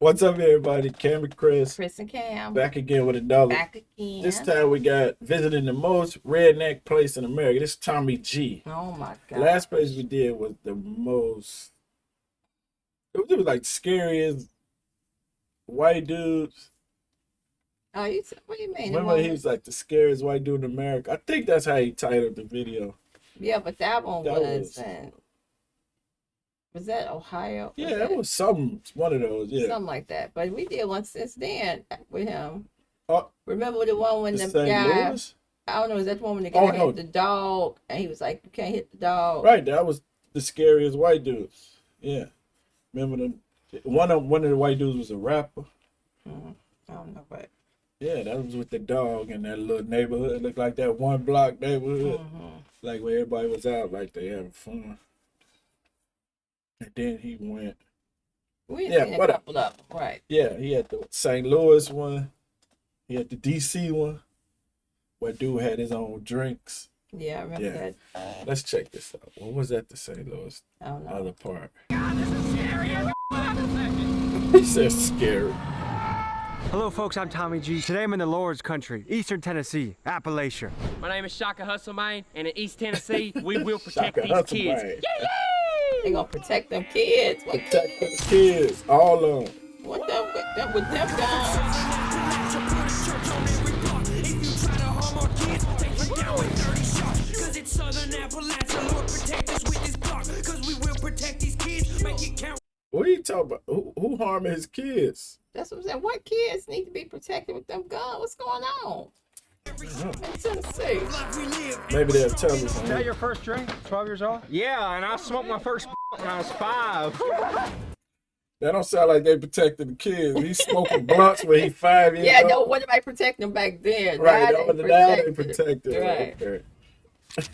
What's up, everybody? Cam and Chris Chris and Cam. back again with another. Back again. This time we got visiting the most redneck place in America. This is Tommy G. Oh my God. Last place we did was the most. It was like scariest white dudes. Oh, what do you mean? Remember, he was like the scariest white dude in America. I think that's how he titled the video. Yeah, but that one That was that Ohio? Yeah, it was one of those. Yeah, something like that. But we did one since then with him. Oh, remember the one when the St. guy? Louis? I don't know. Is that the one when the guy hit the dog and he was like, "You can't hit the dog." Right, that was the scariest white dudes. Yeah, remember them? One of the white dudes was a rapper. I don't know, but yeah, that was with the dog in that little neighborhood. It looked like that one block neighborhood, like where everybody was out, like they having fun. And then he went. We seen a couple of them, right? Yeah, he had the St. Louis one. He had the DC one, where dude had his own drinks. Yeah, I remember that. Let's check this out. What was that? The St. Louis? I don't know. Other part. God, this is scary. He says scary. Hello folks, I'm Tommy G. Today I'm in the Lord's country, Eastern Tennessee, Appalachia. My name is Shaka Hustle Man, and in East Tennessee, we will protect Shaka these kids. Man. Yay! They gonna protect them kids. What Protect them kids, all of them. What with them guns? Cause it's Southern Appalachia, Lord protect us with this block. Cause we will protect these kids, make it count. What are you talking about? Who harming his kids? That's what I'm saying. What kids need to be protected with them guns? What's going on? In Tennessee. Maybe they'll tell us. Is that your first drink? 12 years old? Yeah, and I smoked my first when I was 5. That don't sound like they protected the kids. He's smoking blunts when he's 5 years old. Yeah, no, what did I protect them back then? Right, now they protected. Right. Okay.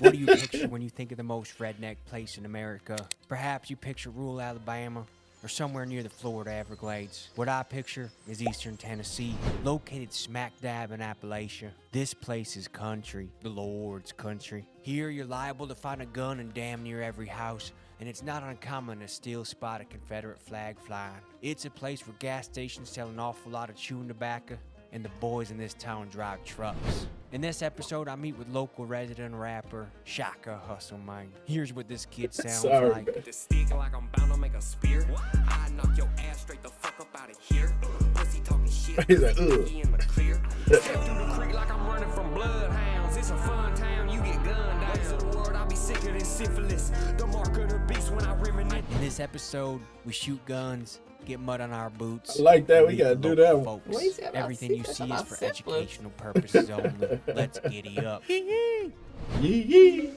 What do you picture when you think of the most redneck place in America? Perhaps you picture rural Alabama or somewhere near the Florida Everglades. What I picture is Eastern Tennessee, located smack dab in Appalachia. This place is country, the Lord's country. Here you're liable to find a gun in damn near every house, and it's not uncommon to still spot a Confederate flag flying. It's a place where gas stations sell an awful lot of chewing tobacco, and the boys in this town drive trucks. In this episode, I meet with local resident rapper Shaka Hustle Man. Here's what this kid sounds like. The stick like I'm bound to make a spear. I knock your ass straight the fuck up out of here. Pussy talking shit. He's like, ugh. In the clear. Step through the creek like I'm running from bloodhounds. It's a fun town, you get gunned down. Ways of the world, I'll be sicker than syphilis. The mark of the beast when I reminisce. In this episode, we shoot guns, get mud on our boots. I like that. We gotta do that one. Folks. Everything you see is for educational purposes only. Let's giddy up. Yee yee.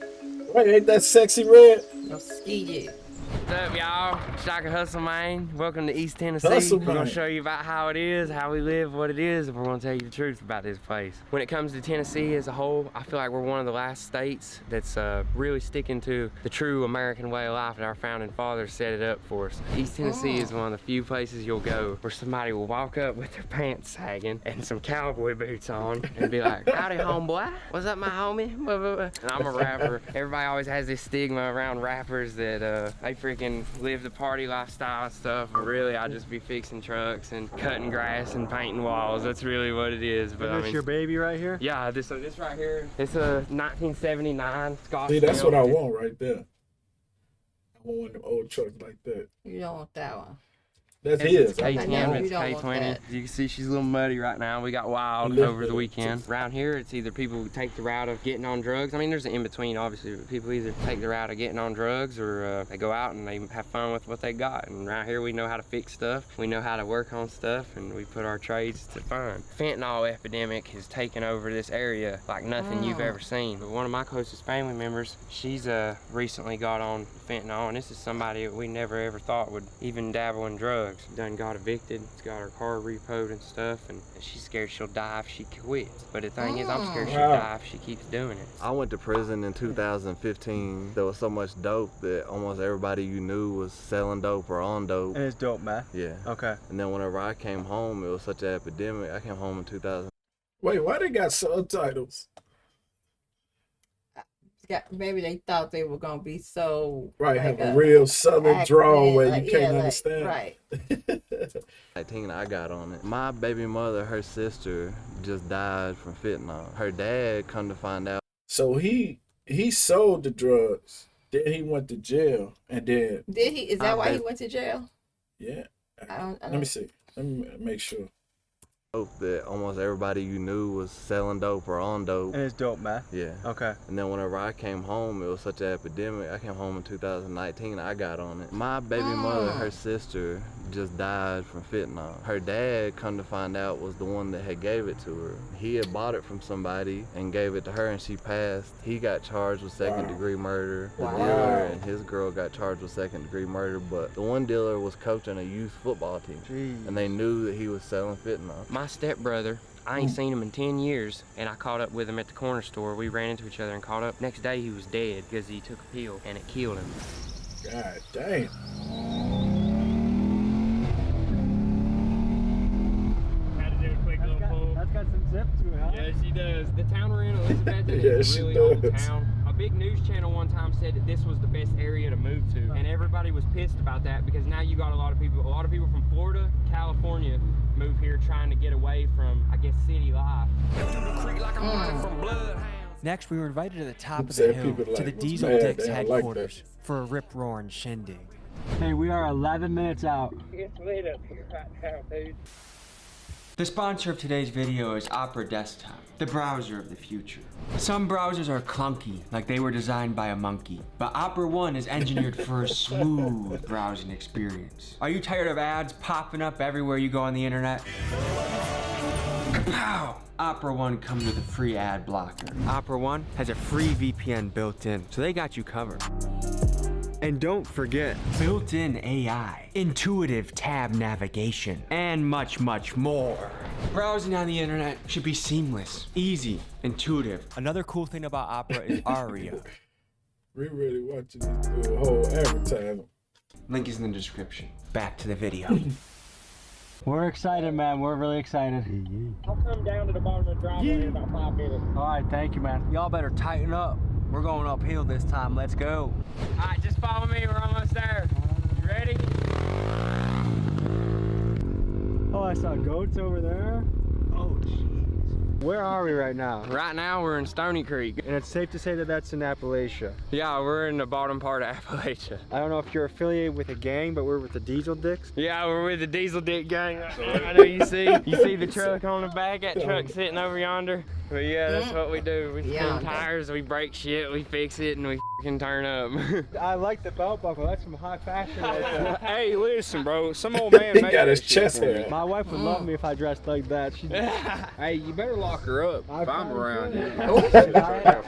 Wait, ain't that sexy red? No ski. What's up, y'all? Shaka Hustle Man. Welcome to East Tennessee. Hustle We're Man. gonna show you about how it is, how we live, what it is, and we're gonna tell you the truth about this place. When it comes to Tennessee as a whole, I feel like we're one of the last states that's really sticking to the true American way of life that our founding fathers set it up for us. East Tennessee is one of the few places you'll go where somebody will walk up with their pants sagging and some cowboy boots on and be like, "Howdy, homeboy. What's up, my homie?" And I'm a rapper. Everybody always has this stigma around rappers that they freaking live the party lifestyle and stuff, but really I just be fixing trucks and cutting grass and painting walls. That's really what it is. But Is this your baby right here? Yeah, this right here, it's a 1979 Scotch. See, that's what I want right there. I want one of them old trucks like that. You don't want that one. That's It's his. K10, it's You don't want K20. that. You can see she's a little muddy right now. We got wild over the weekend. Around here, it's either people who take the route of getting on drugs. I mean, there's an in-between, obviously, but people either take the route of getting on drugs or they go out and they have fun with what they got. And around here, we know how to fix stuff. We know how to work on stuff, and we put our trades to fun. Fentanyl epidemic has taken over this area like nothing you've ever seen. But one of my closest family members, she's recently got on fentanyl, and this is somebody that we never ever thought would even dabble in drugs. Done got evicted, got her car repoed and stuff, and she's scared she'll die if she quits. But the thing is, I'm scared she'll die if she keeps doing it. I went to prison in 2015. There was so much dope that almost everybody you knew was selling dope or on dope. And it's dope, man. Yeah. Okay. And then whenever I came home, it was such an epidemic. I came home in 2000. Wait, why they got subtitles? Maybe they thought they were gonna be so Right, have a real southern drawl where you can't understand. Right. 2019, I got on it. My baby mother, her sister, just died from fentanyl. Her dad, come to find out. So he sold the drugs. Then he went to jail, and then Did he? Is that why he went to jail? yeah. I don't Let me see. Let me make sure. That almost everybody you knew was selling dope or on dope. And it's dope, man. Yeah. Okay. And then whenever I came home, it was such an epidemic. I came home in 2019, I got on it. My baby mother, her sister, just died from fentanyl. Her dad, come to find out, was the one that had gave it to her. He had bought it from somebody and gave it to her, and she passed. He got charged with second-degree murder. The dealer and his girl got charged with second-degree murder, but the one dealer was coaching a youth football team. Jeez. And they knew that he was selling fentanyl. My stepbrother, I ain't seen him in 10 years, and I caught up with him at the corner store. We ran into each other and caught up. Next day, he was dead because he took a pill, and it killed him. God damn. Had to do a quick little pull. That's got some zip to it, huh? Yeah, she does. The town we're in, Elizabeth, Yeah, is she a really old does. town. A big news channel one time said that this was the best area to move to, and everybody was pissed about that because now you got a lot of people from Florida, California, move here trying to get away from, I guess, city life. Next, we were invited to the top of the Said hill people to the like, was Diesel mad Dick's they don't like headquarters for a rip-roaring shindig. Hey, we are 11 minutes out. It's lit up here right now, dude. The sponsor of today's video is Opera Desktop, the browser of the future. Some browsers are clunky, like they were designed by a monkey, but Opera One is engineered for a smooth browsing experience. Are you tired of ads popping up everywhere you go on the internet? Kapow! Opera One comes with a free ad blocker. Opera One has a free VPN built in, so they got you covered. And don't forget, built-in AI, intuitive tab navigation, and much, much more. Browsing on the internet should be seamless, easy, intuitive. Another cool thing about Opera is Aria. We really want you to do a whole advertisement. Link is in the description. Back to the video. We're excited, man. We're really excited. I'll come down to the bottom of the driveway in about 5 minutes. All right, thank you, man. Y'all better tighten up. We're going uphill this time. Let's go. All right, just follow me. We're almost there. You ready? Oh, I saw goats over there. Oh, jeez. Where are we right now? Right now, we're in Stony Creek. And it's safe to say that that's in Appalachia. Yeah, we're in the bottom part of Appalachia. I don't know if you're affiliated with a gang, but we're with the Diesel Dicks. Yeah, we're with the Diesel Dick gang. I know you see the truck on the back, that truck sitting over yonder. But yeah, that's what we do. We spin tires, we break shit, we fix it, and we f***ing turn up. I like the belt buckle. That's some high fashion right there. Hey, listen, bro. Some old man He made got that his shit chest for me. hair. My wife would love me if I dressed like that. She Hey, you better lock her up if I'm around here.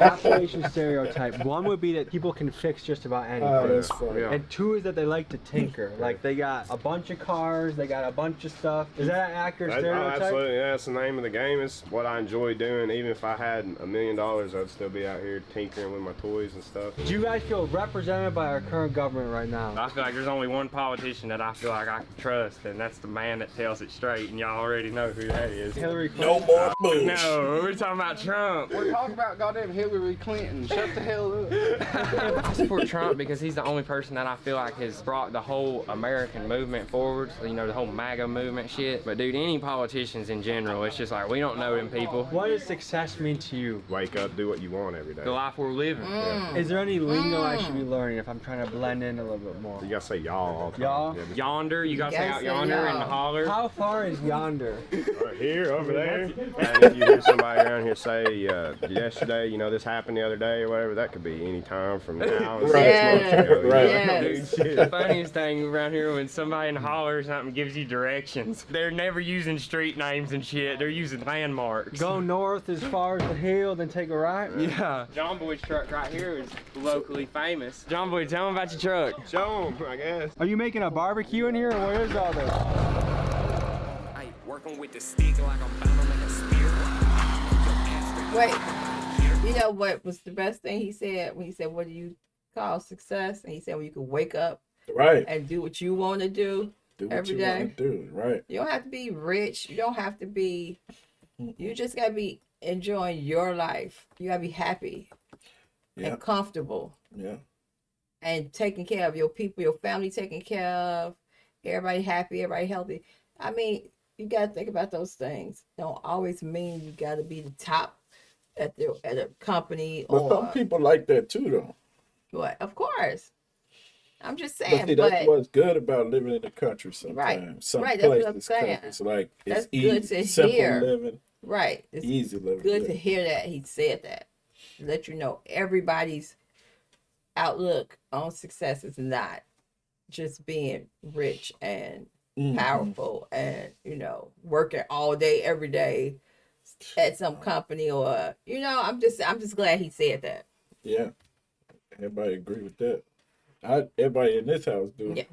Appalachian stereotype. One would be that people can fix just about anything. Oh, that's funny. Yeah. And two is that they like to tinker. Like they got a bunch of cars, they got a bunch of stuff. Is that an accurate stereotype? Absolutely, yeah, that's the name of the game. It's what I enjoy doing. Even if I had $1 million, I'd still be out here tinkering with my toys and stuff. Do you guys feel represented by our current government right now? I feel like there's only one politician that I feel like I can trust, and that's the man that tells it straight, and y'all already know who that is. Hillary Clinton. No more bullshit. No, we're talking about Trump. We're talking about goddamn Hillary Clinton. Shut the hell up. I support Trump because he's the only person that I feel like has brought the whole American movement forward. So, you know, the whole MAGA movement shit. But dude, any politicians in general, it's just like, we don't know them people. What does success mean to you? Wake up, do what you want every day. The life we're living. Is there any lingo I should be learning if I'm trying to blend in a little bit more? You gotta say y'all all the time. Y'all? Yeah, just Yonder, you gotta say Yes, out yonder in the y'all. holler. How far is yonder? right here, over there. And if you hear somebody around here say, yesterday, you know, this happened the other day or whatever, that could be any time from now and 6 months ago. you know? Right. Yes. Dude, the funniest thing around here when somebody in the holler or something gives you directions, they're never using street names and shit. They're using landmarks. Go north as far as the hill, then take a right? Yeah. John Boy's truck right here is locally famous. John Boy, tell him about your truck. Show 'em, I guess. Are you making a barbecue in here, or what is all this? Hey, working with the stick like I'm bound to make a spear. Wait, you know what was the best thing he said when he said, "What do you call success?" And he said, "When you can wake up Right. and do what you want to do. Do what every you day. want to do. Right. You don't have to be rich. You don't have to be. You just gotta be enjoying your life. You gotta be happy Yeah. and comfortable Yeah. and taking care of your people, your family, taken care of. Everybody happy, everybody healthy. I mean, you got to think about those things. Don't always mean you got to be the top at a company But or some people like that too, though. what. Of course, I'm just But saying. see, that's what's good about living in the country sometimes. Right. Some Right, that's what I'm places, saying. it's like That's it's good easy, to simple hear. living, Right. It's easy living. good to hear that he said that. Let you know everybody's outlook on success is not just being rich and powerful and, working all day, every day at some company or, I'm just glad he said that. Yeah. Everybody agree with that. Everybody in this house do. Yeah.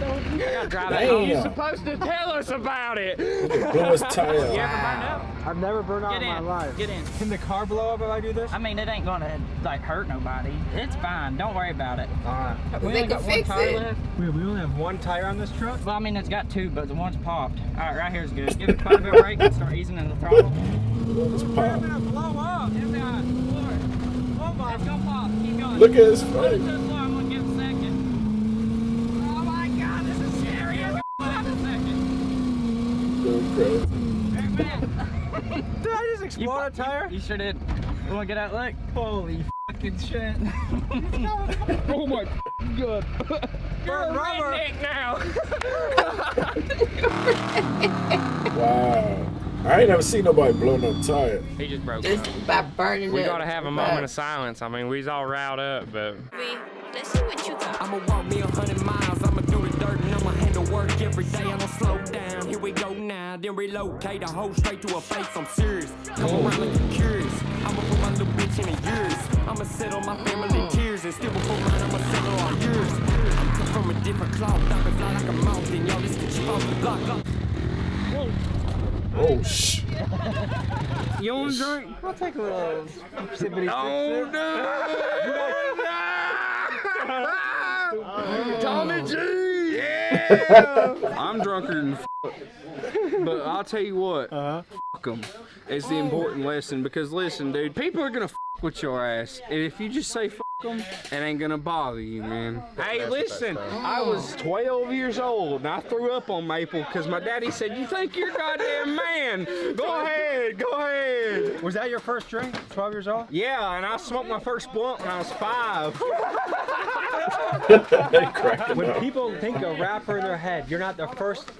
You're supposed to tell us about it. Blow his tire out. You ever burn up? I've never burned out Get in my in. life. Get in. Can the car blow up if I do this? I mean, it ain't gonna hurt nobody. It's fine. Don't worry about it. All right. We They only can got one fix tire it. left. We only have one tire on this truck? Well, I mean, it's got two, but the one's popped. All right, right here's good. Give it quite a bit of brake and start easing in the throttle. It's pop. Blow up. It's gonna pop. Keep going. Look at his Hold it face. to the floor. I'm gonna give it a second. Oh my God, this is scary. I'm gonna have a second. Dude, crazy. Hey, man. Did I just explode a tire? You sure did. You wanna get that lick? Holy fucking shit. Oh my God. You're a rubber. redneck now. Wow. I ain't never seen nobody blow no tire. He just broke Just up. by burning We it. gotta have a moment of silence. I mean, we's all riled up, but Let's see what you got. I'ma walk me 100 miles, I'ma do the dirt and I'ma handle work every day. I don't slow down, here we go now, then relocate a hoe straight to her face. I'm serious, come around like you're curious. I'ma put my little bitch in a yours. I'ma settle my family tears and still before mine, I'ma settle all yours. I'm cut from a different cloth, I can fly like a mountain, y'all just get you off the block. Oh, shh. you want a drink? I'll take a little sippity Oh, no! Tommy G! Yeah! I'm drunker than but I'll tell you what, fuck them. It's the important lesson because listen, dude, people are gonna with your ass, and if you just say fuck them, it ain't gonna bother you, man. Hey, listen, I was 12 years old and I threw up on Maple because my daddy said, "You think you're a goddamn man? Go ahead, go ahead." Was that your first drink? 12 years old? Yeah, and I smoked my first blunt when I was 5. When people think a rapper in their head, you're not the first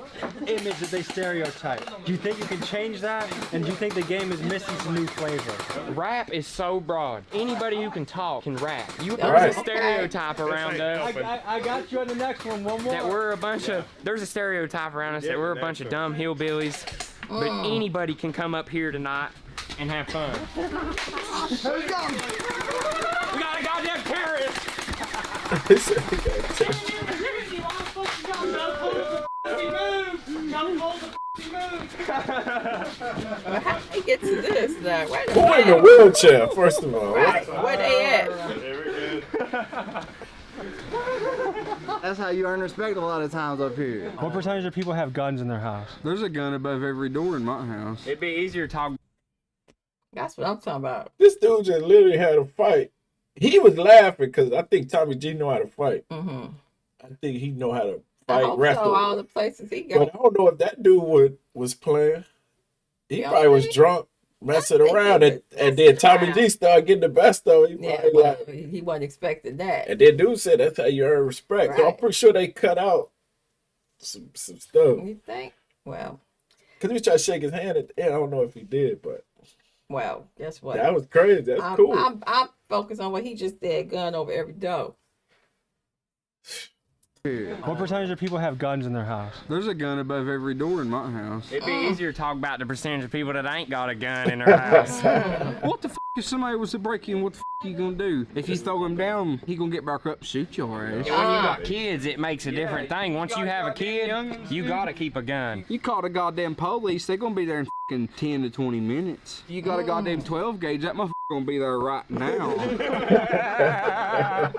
image that they stereotype. Do you think you can change that? And do you think the game is missing some new flavor? Rap is so broad. Anybody who can talk can rap. There's Right. a stereotype around us I got you on the next one. One more. that we're a bunch of. There's a stereotype around us that we're a bunch of dumb hillbillies. But anybody can come up here tonight and have fun. We got a goddamn carrot. How did he get to this now? Wait a Who in minute. the wheelchair, first of all? Right. Where they at? That's how you earn respect a lot of times up here. What percentage of people have guns in their house? There's a gun above every door in my house. It'd be easier to talk. That's what I'm talking about. This dude just literally had a fight. He was laughing because I think Tommy G know how to fight. Mm-hmm. I think he know how to I fight, hope wrestle. so, all the places he But goes. I don't know if that dude was playing. He Yeah, probably was okay. drunk, messing think around, he and was then Tommy messing G around. started getting the best of him. He Yeah, probably well, like, he wasn't expecting that. and then dude said that's how you earn respect. So I'm Right. pretty sure they cut out some stuff. You think? Well, Because he tried to shake his hand at the end. I don't know if he did, but guess what? that was crazy. That's I'm, cool. I'm focused on what he just did. Gun over every door. What percentage of people have guns in their house? There's a gun above every door in my house. It'd be easier to talk about the percentage of people that ain't got a gun in their house. What the f if somebody was to break in? What the f you gonna do? If you throw him down, he gonna get back up and shoot your ass. And when you got kids, it makes a different thing. Once you have a kid, you gotta keep a gun. You call the goddamn police, they gonna be there in f***ing 10 to 20 minutes. You got a goddamn 12 gauge, that motherfucker gonna be there right now.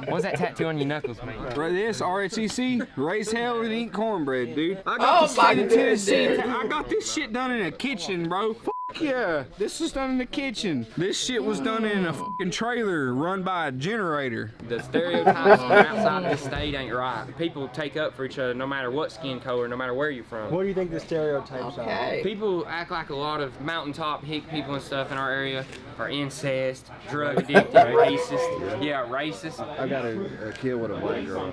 What's that tattoo on your knuckles mean? Right, this RHCC, raise hell and eat cornbread, dude. I got the Oh, my state of Tennessee. goodness. I got this shit done in a kitchen, bro. Fuck yeah. This was done in the kitchen. This shit was done in a fucking trailer run by a generator. The stereotypes from outside of this state ain't right. People take up for each other no matter what skin color, no matter where you're from. What do you think the stereotypes are? People act like a lot of mountaintop hick people and stuff in our area are incest, drug addicted, racist. Yeah, racist. I got a kid with a black girl.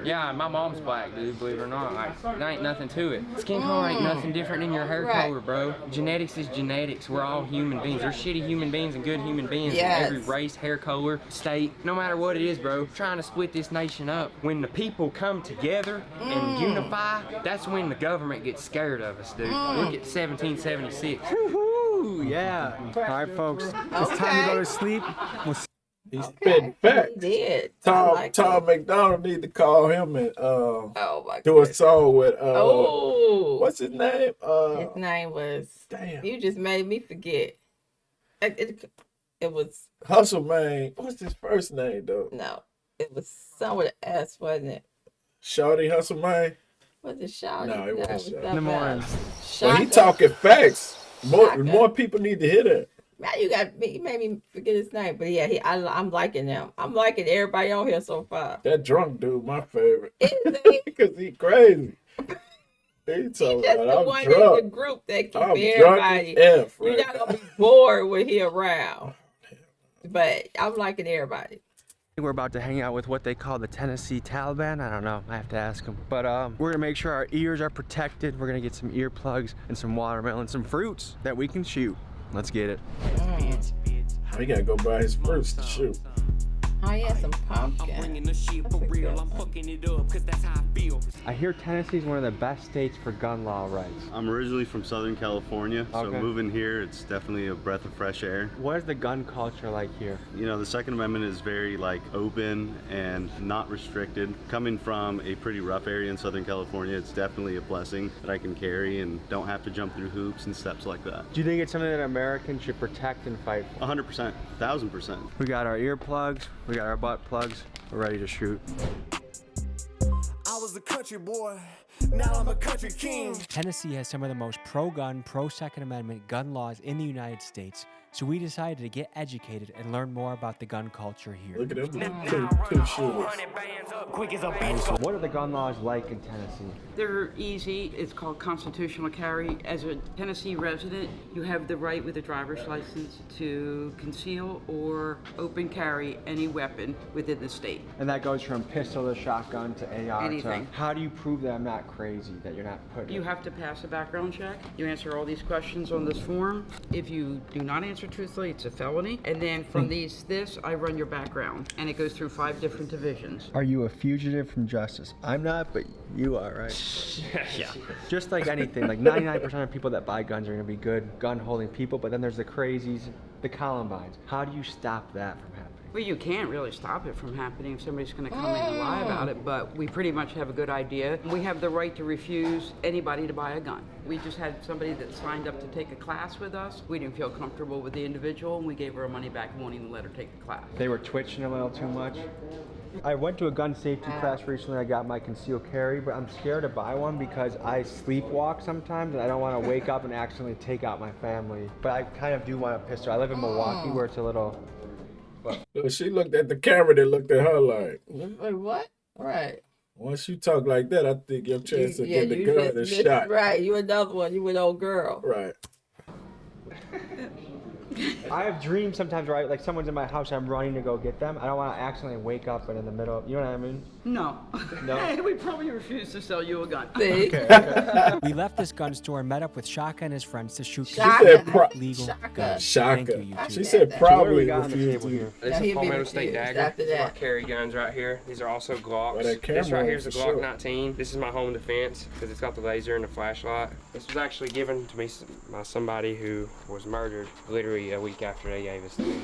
Yeah, my mom's black, dude, believe it or not. Like, there ain't nothing to it. Skin color ain't nothing different than your hair color, bro. Genetics is genetics. We're all human beings. There's shitty human beings and good human beings in every race, hair color, state, no matter what it is, bro. Trying to split this nation up. When the people come together and unify, that's when the government gets scared of us, dude. Look at 1776. Woohoo! Yeah. All right, folks. It's time to go to sleep. He's spitting facts. He did. Tom McDonald need to call him and do a song with what's his name? His name was. Damn. You just made me forget. It was Hustle Man. What's his first name though? No, it was some with an S, wasn't it? Shawty Hustle Man. Was it Shawty? No, it wasn't Shawty. In the morning. Well, he talking facts. More people need to hear that. Man, you made me forget his name, but yeah, I'm liking them. I'm liking everybody on here so far. That drunk dude, my favorite, because he crazy. He talking about I'm one drunk. in the group that keep I'm everybody. drunk as F, You're right? not gonna be bored when he around. But I'm liking everybody. We're about to hang out with what they call the Tennessee Taliban. I don't know. I have to ask them. But we're gonna make sure our ears are protected. We're gonna get some earplugs and some watermelon, some fruits that we can shoot. Let's get it. He gotta go buy his fruits to shoot. Oh yeah, some pumpkin. I'm bringing the shit for real. I'm fucking it up because that's how I feel. I hear Tennessee is one of the best states for gun law rights. I'm originally from Southern California, so moving here, it's definitely a breath of fresh air. What is the gun culture like here? You know, the Second Amendment is very open and not restricted. Coming from a pretty rough area in Southern California, it's definitely a blessing that I can carry and don't have to jump through hoops and steps like that. Do you think it's something that Americans should protect and fight for? 100%, 1000%. We got our earplugs, we got our butt plugs, we're ready to shoot. I was a country boy, now I'm a country king. Tennessee has some of the most pro-gun, pro-Second Amendment gun laws in the United States, so we decided to get educated and learn more about the gun culture here. Look at them two shooters. So what are the gun laws like in Tennessee? They're easy. It's called constitutional carry. As a Tennessee resident, you have the right with a driver's license to conceal or open carry any weapon within the state. And that goes from pistol to shotgun to AR Anything. to... How do you prove that I'm not crazy, that you're not putting You have to pass a background check. You answer all these questions on this form. If you do not answer truthfully, it's a felony. And then from I run your background. And it goes through 5 different divisions. Are you a fugitive from justice? I'm not, but you are, right? Yeah. Just like anything, like 99% of people that buy guns are going to be good gun-holding people, but then there's the crazies, the Columbines. How do you stop that from happening? Well, you can't really stop it from happening if somebody's going to come in and lie about it, but we pretty much have a good idea. We have the right to refuse anybody to buy a gun. We just had somebody that signed up to take a class with us. We didn't feel comfortable with the individual, and we gave her her money back and won't even let her take the class. They were twitching a little too much. I went to a gun safety class recently. I got my concealed carry, but I'm scared to buy one because I sleepwalk sometimes and I don't want to wake up and accidentally take out my family. But I kind of do want a pistol. I live in Milwaukee where it's a little... Look, she looked at the camera, they looked at her like, Wait, what? Right. Once you talk like that, I think your chance of getting the gun is shot. Right, you another one. You an old girl. Right. I have dreams sometimes, right? Like someone's in my house, I'm running to go get them. I don't want to accidentally wake up and in the middle of, you know what I mean? No. No? We probably refuse to sell you a gun. Okay. We left this gun store and met up with Shaka and his friends to shoot legal guns. Thank you, you two. She said probably refused to. This is a Palmetto State dagger. These are my carry guns right here. These are also Glocks. Well, this right here is a for Glock sure. 19. This is my home defense because it's got the laser and the flashlight. This was actually given to me by somebody who was murdered literally a week after they gave us to me.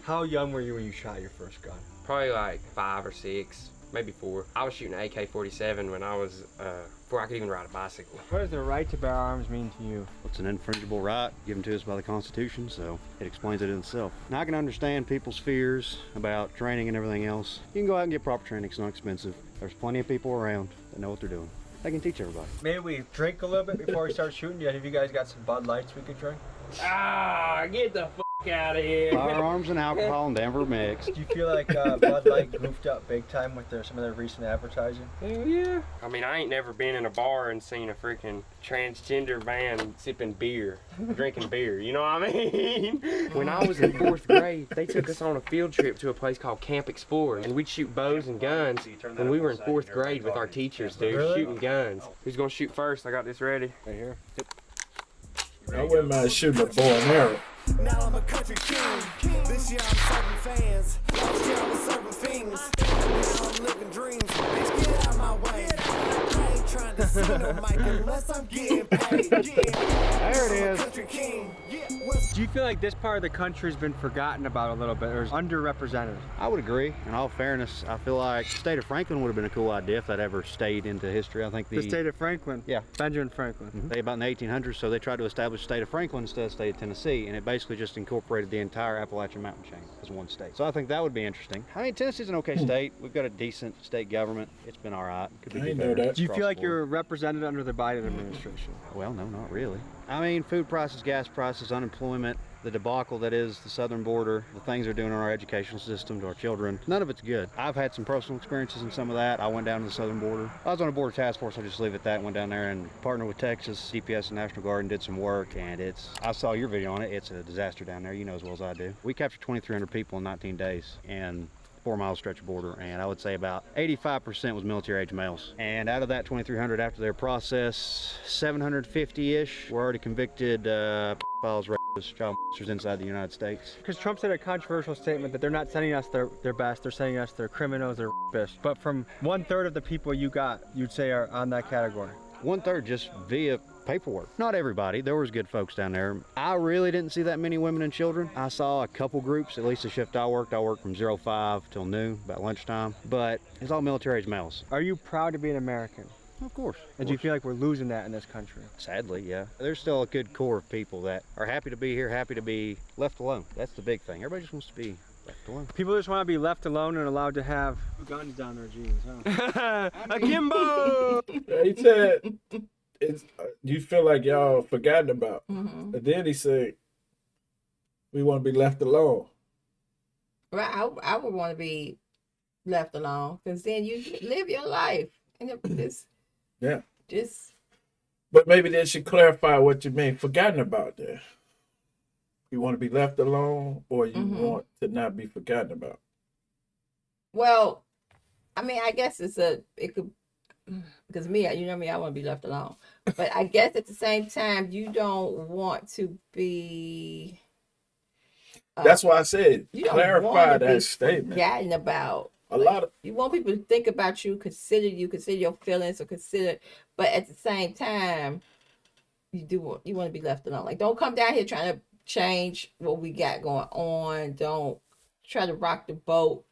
How young were you when you shot your first gun? Probably like 5 or 6, maybe 4. I was shooting an AK-47 when I was, before I could even ride a bicycle. What does the right to bear arms mean to you? It's an infringible right given to us by the Constitution, so it explains it in itself. Now I can understand people's fears about training and everything else. You can go out and get proper training, it's not expensive. There's plenty of people around that know what they're doing. They can teach everybody. Maybe we drink a little bit before we start shooting. Have you guys got some Bud Lights we could drink? Ah, get the fuck out of here. Firearms and alcohol and Denver mixed. Do you feel like Bud Light goofed up big time with some of their recent advertising? Hell yeah. I mean, I ain't never been in a bar and seen a freaking transgender man sipping beer, drinking beer, you know what I mean? When I was in 4th grade, they took us on a field trip to a place called Camp Explorer, and we'd shoot bows and guns when we were in 4th grade with our teachers, dude, shooting guns. Who's gonna shoot first? I got this ready. Right here. Yep. I wouldn't mind shooting a bow and arrow. Now I'm a country king. This year I'm serving fans. Last year I was serving fiends. Now I'm living dreams. Bitch, get out my way. I ain't trying to see no mic unless I'm getting paid. There it is. Country king. Do you feel like this part of the country has been forgotten about a little bit, or is underrepresented? I would agree. In all fairness, I feel like the state of Franklin would have been a cool idea if that ever stayed into history. I think The state of Franklin? Yeah. Benjamin Franklin. They about in the 1800s, so they tried to establish the state of Franklin instead of the state of Tennessee, and it basically just incorporated the entire Appalachian mountain chain as one state. So I think that would be interesting. I mean, Tennessee's an okay state. We've got a decent state government. It's been all right. Could be better. Do you feel like you're represented under the Biden administration? Well, no, not really. I mean, food prices, gas prices, unemployment, the debacle that is the southern border, the things they're doing in our educational system to our children, none of it's good. I've had some personal experiences in some of that. I went down to the southern border. I was on a border task force, I'll just leave it at that. Went down there and partnered with Texas, CPS and National Guard and did some work, and I saw your video on it. It's a disaster down there, you know as well as I do. We captured 2,300 people in 19 days, and 4-mile stretch of border, and I would say about 85% was military-age males. And out of that 2,300 after their process, 750-ish were already convicted pedophiles, rapists, child molesters inside the United States. Because Trump said a controversial statement that they're not sending us their best, they're sending us their criminals, their rapists. But from 1/3 of the people you got, you'd say are on that category. 1/3 just via paperwork. Not everybody. There was good folks down there. I really didn't see that many women and children. I saw a couple groups, at least the shift I worked from 05 till noon, about lunchtime, but it's all military-age males. Are you proud to be an American? Of course. And do you feel like we're losing that in this country? Sadly, yeah. There's still a good core of people that are happy to be here, happy to be left alone. That's the big thing. Everybody just wants to be left alone. People just want to be left alone and allowed to have guns down their jeans, huh? Akimbo! He said, you feel like y'all forgotten about. And then he said, we want to be left alone. Right, I would want to be left alone, because then you live your life. And just, yeah. Just. But maybe they should clarify what you mean forgotten about there. You want to be left alone, or you want to not be forgotten about? Well, I mean, I guess it could, because me, you know me, I want to be left alone. But I guess at the same time, you don't want to be. That's why I said you don't clarify want to that be statement. Forgotten about. A lot of you want people to think about you, consider your feelings, or consider. But at the same time, you want to be left alone. Like, don't come down here trying to change what we got going on. Don't try to rock the boat.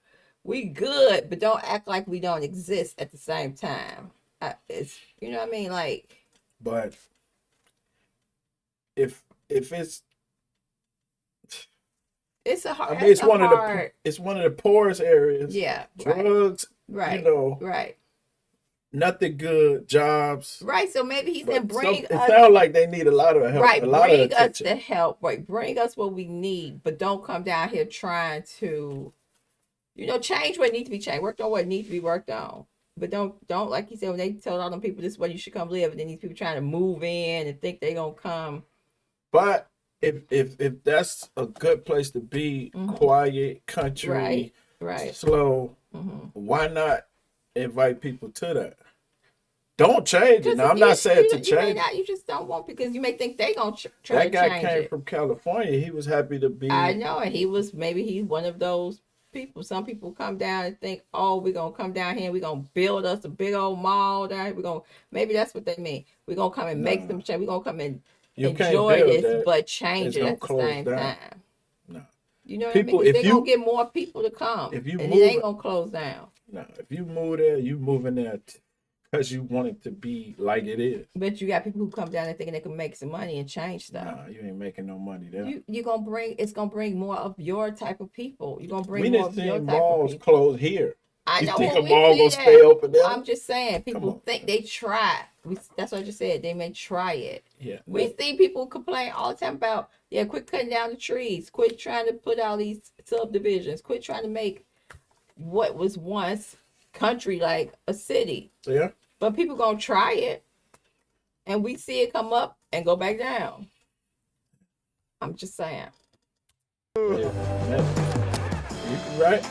We good, but don't act like we don't exist at the same time. It's, you know what I mean, like. But if it's a hard. I mean, it's one of the poorest areas. Yeah. Drugs. Right. You know. Right. Nothing good. Jobs. Right. So maybe he's gonna bring us. It sounds like they need a lot of help. Right. A lot bring of attention. us the help. Right. Bring us what we need, but don't come down here trying to, change what needs to be changed. Work on what needs to be worked on. But don't like you said, when they told all them people this is where you should come live, and then these people trying to move in and think they gonna come. But if that's a good place to be, quiet, country, right, slow, why not invite people to that? Don't change it. Now, I'm not saying to change it. You just don't want, because you may think they gonna try to change it. That guy came from California. He was happy to be. I know, and he's one of those people. Some people come down and think, oh, we're gonna come down here and we're gonna build us a big old mall down here. Maybe that's what they mean. We're gonna come and make them change. We're gonna come and enjoy this, but change it at the same time. No. You know what I mean? They're gonna get more people to come, and it ain't gonna close down. No, if you move there, you move in there because you want it to be like it is. But you got people who come down and thinking they can make some money and change stuff. Nah, you ain't making no money there. It's gonna bring more of your type of people. You're gonna bring more of your type of people. Malls closed here. I know. You think a mall gonna stay open there? I'm just saying, people think they try. That's what I just said. They may try it. Yeah. We see people complain all the time about, Yeah, quit cutting down the trees. Quit trying to put all these subdivisions. Quit trying to make what was once country like a city. Yeah. But people gonna try it, and we see it come up and go back down. I'm just saying. Yeah. You right.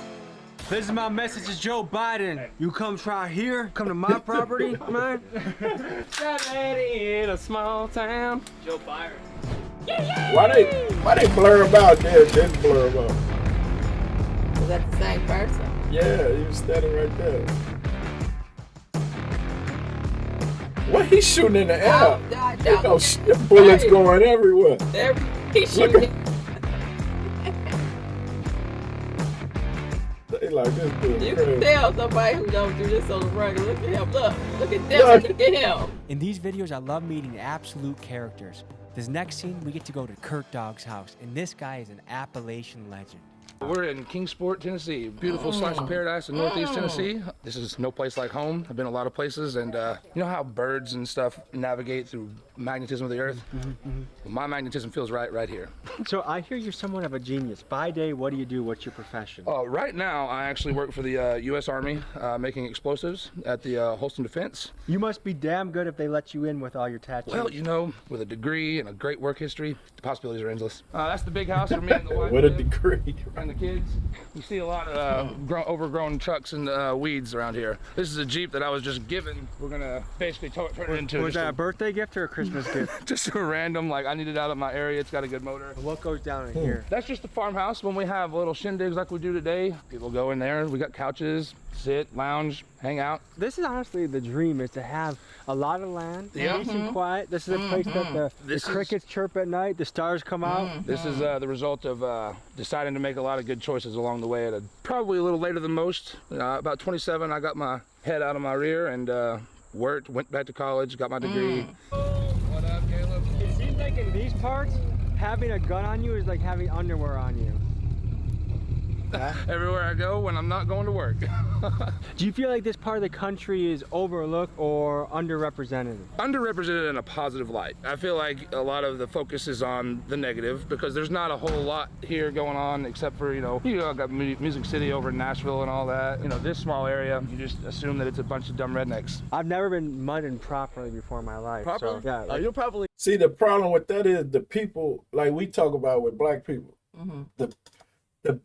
This is my message to Joe Biden. You come try here, come to my property, man. That lady in a small town. Joe Byron. Why they blur about this? This blur about. Was that the same person? Yeah, he was standing right there. What he shooting in the air? You know, bullets going everywhere. He's shooting. They like this dude. You can tell somebody who don't do this on the regular. Look at him. Look at them. Look at him. In these videos, I love meeting absolute characters. This next scene, we get to go to Curt Dogg's house, and this guy is an Appalachian legend. We're in Kingsport, Tennessee. Beautiful slice of paradise in Northeast Tennessee. This is no place like home. I've been a lot of places, and you know how birds and stuff navigate through magnetism of the earth? Well, my magnetism feels right here. So I hear you're somewhat of a genius. By day, what do you do? What's your profession? Right now, I actually work for the U.S. Army, making explosives at the Holston Defense. You must be damn good if they let you in with all your tattoos. Well, you know, with a degree and a great work history, the possibilities are endless. That's the big house for me and the wife. What a degree. And the kids. You see a lot of overgrown trucks and weeds around here. This is a Jeep that I was just given. We're gonna basically turn it into. Was that a birthday gift or a Christmas gift? Just a random, like, I need it out of my area. It's got a good motor. What goes down in here? That's just the farmhouse. When we have little shindigs like we do today, people go in there. We got couches, sit, lounge, hang out. This is honestly the dream, is to have a lot of land, peace and quiet. This is a place that the crickets chirp at night, the stars come out. This is the result of deciding to make a lot of good choices along the way. Probably a little later than most. About 27, I got my head out of my rear and worked, went back to college, got my degree. What up, Caleb? It seems like in these parts, having a gun on you is like having underwear on you. Everywhere I go when I'm not going to work. Do you feel like this part of the country is overlooked or underrepresented? Underrepresented in a positive light. I feel like a lot of the focus is on the negative because there's not a whole lot here going on except for, you got Music City over in Nashville and all that. You know, this small area, you just assume that it's a bunch of dumb rednecks. I've never been mudded properly before in my life. Properly? So, yeah. You'll probably see the problem with that is the people, like we talk about with black people. The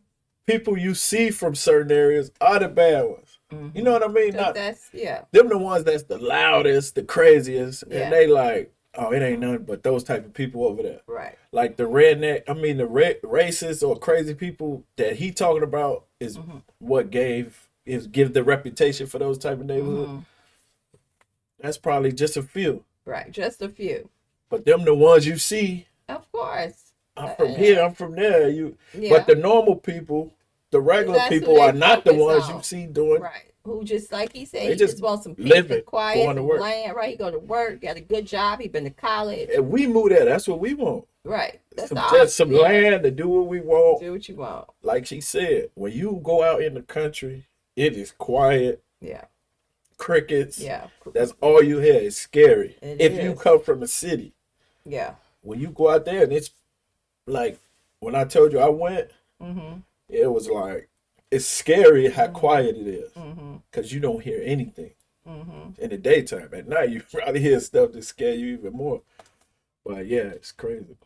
people you see from certain areas are the bad ones. You know what I mean? Not, that's, yeah. Them the ones that's the loudest, the craziest, and they like, oh, it ain't nothing but those type of people over there. Right. Like the redneck, I mean the racist or crazy people that he talking about is what give the reputation for those type of neighborhoods. That's probably just a few. Right, just a few. But them the ones you see. Of course. I'm from here, I'm from there. But the normal people, the regular people are not the ones you see doing. Right. Who just, like he said, they he just want some peace and quiet, going to work. land. Right. He go to work, got a good job. He been to college. And we move there. That's what we want. Right. That's just some land to do what we want. Do what you want. Like she said, when you go out in the country, it is quiet. Yeah. Crickets. Yeah. That's all you hear. It's scary. If you is. come from the city. Yeah. When you go out there and it's like, when I told you I went, it was like, it's scary how quiet it is. Because you don't hear anything. In the daytime. At night, you probably hear stuff that scare you even more. But yeah, it's crazy.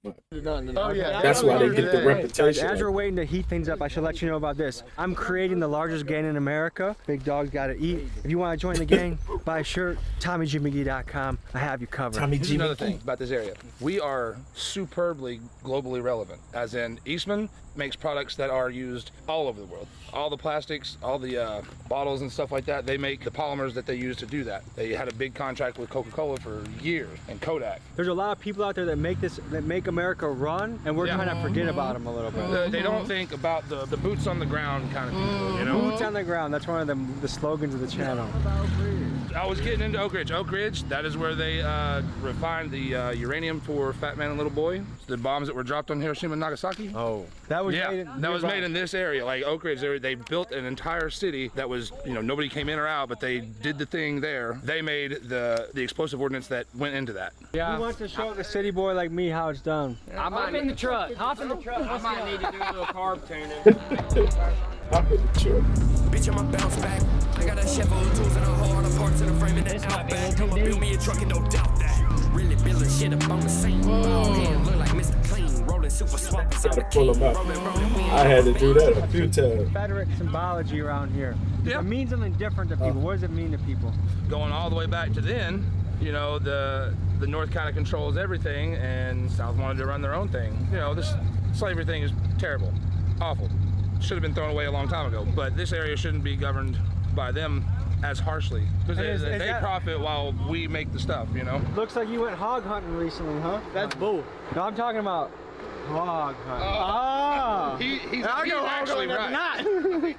But that's why they get the reputation. As we're waiting to heat things up, I should let you know about this. I'm creating the largest gang in America. Big Dog's Gotta Eat. If you want to join the gang, buy a shirt, TommyGMcGee.com. I have you covered. Here's another thing about this area. We are superbly globally relevant, as in Eastman makes products that are used all over the world. All the plastics, all the bottles and stuff like that, they make the polymers that they use to do that. They had a big contract with Coca-Cola for years and Kodak. There's a lot of people out there that make America run, and we're trying to forget about them a little bit. They don't think about the boots on the ground kind of people, you know? Boots on the ground, that's one of the slogans of the channel. I was getting into Oak Ridge. Oak Ridge, that is where they refined the uranium for Fat Man and Little Boy. The bombs that were dropped on Hiroshima and Nagasaki. Oh, that was made in this area. Like Oak Ridge, they built an entire city that was, nobody came in or out, but they did the thing there. They made the explosive ordnance that went into that. Yeah. Who wants to show the city boy like me how it's done? Hop in the truck. Hop in the truck. I might need to do a little carb tuning. Hop in the truck. Bitch, I'ma bounce back. I got a chef full of tools and a whole lot of parts in the frame and that outback. Come build me a truck and no doubt that. Really building shit up on the scene. Bald head look like Mr. Clean. Rolling super swamp. Gotta pull them out. I had to do that a few times. Confederate symbology around here. Yeah. It means something different to people. What does it mean to people? Going all the way back to then, the North kind of controls everything, and South wanted to run their own thing. This slavery thing is terrible, awful. Should have been thrown away a long time ago. But this area shouldn't be governed by them as harshly, because they profit while we make the stuff. Looks like you went hog hunting recently, huh? That's bull. No, I'm talking about hog hunting. He's actually right.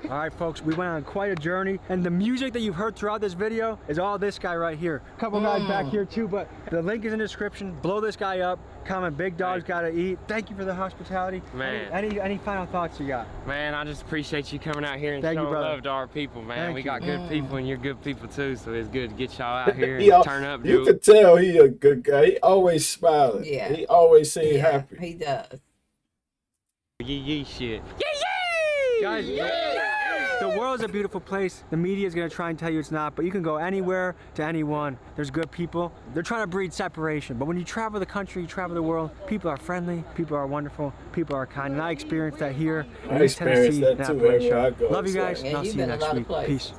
All right, folks, we went on quite a journey, and the music that you've heard throughout this video is all this guy right here. A couple guys back here too, but the link is in the description. Blow this guy up. Comment, Big Dog's gotta eat. Thank you for the hospitality. Man. Any final thoughts you got? Man, I just appreciate you coming out here and showing love to our people, man. We got good people, and you're good people too, so it's good to get y'all out here and turn up. You can tell he a good guy. He always smiling. Yeah. He always seem happy. He does. Yee shit. Guys, the world's a beautiful place. The media is going to try and tell you it's not, but you can go anywhere to anyone. There's good people. They're trying to breed separation, but when you travel the country, you travel the world, people are friendly, people are wonderful, people are kind, and I experienced that here in East Tennessee and Appalachia. Love you guys, and I'll see you next week. Peace.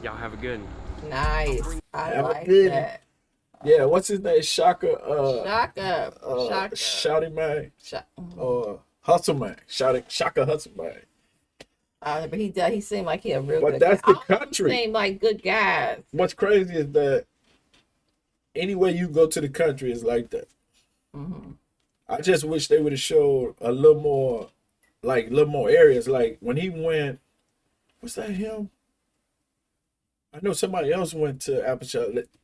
Y'all have a good one. Nice. I like that. Yeah, what's his name? Shaka. Shaka. Shouty Man. Hustle Man. Shaka Hustle Man. But he seemed like he a real but good that's guy. the country. Seem like good guys. What's crazy is that anywhere you go to the country is like that. Mm-hmm. I just wish they would have showed a little more areas. Like when he went, was that him? I know somebody else went to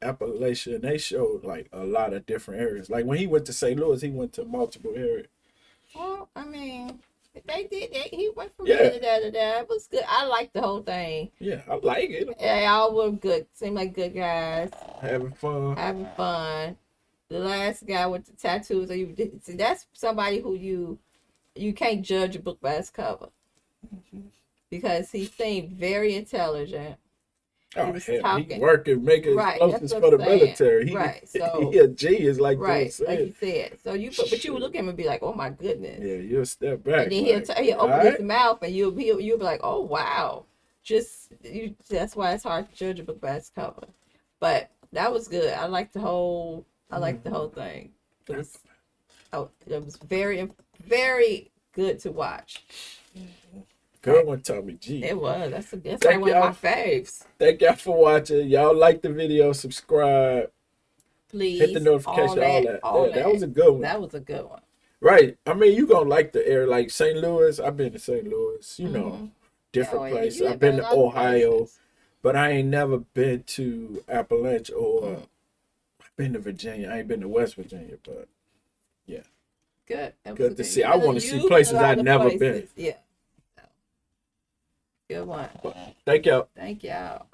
Appalachia and they showed like a lot of different areas. Like when he went to St. Louis, he went to multiple areas. Well, I mean, they did that. He went from there to there to there. It was good. I liked the whole thing. Yeah, I like it. They all were good. Seemed like good guys. Having fun. The last guy with the tattoos. See, that's somebody who you can't judge a book by its cover. Because he seemed very intelligent. Oh, he working, making explosives for the military. So he a genius, like you said. So but you would look at him and be like, "Oh my goodness." Yeah, you'll step back. And then he'll open his mouth, and you'll be like, "Oh wow!" That's why it's hard to judge a book by its cover. But that was good. I liked the whole thing. It was very, very good to watch. Good one, Tommy G. It was. That's like one of my faves. Thank y'all for watching. Y'all like the video, subscribe. Please. Hit the notification, all that. That was a good one. That was a good one. Right. I mean, you gonna like the area. Like St. Louis. I've been to St. Louis. You know, different places. I've been to Ohio, but I ain't never been to Appalachia or I've been to Virginia. I ain't been to West Virginia, but yeah. Good. Good to see. I want to see places I've never been. Yeah. Good one. Thank y'all. Thank y'all.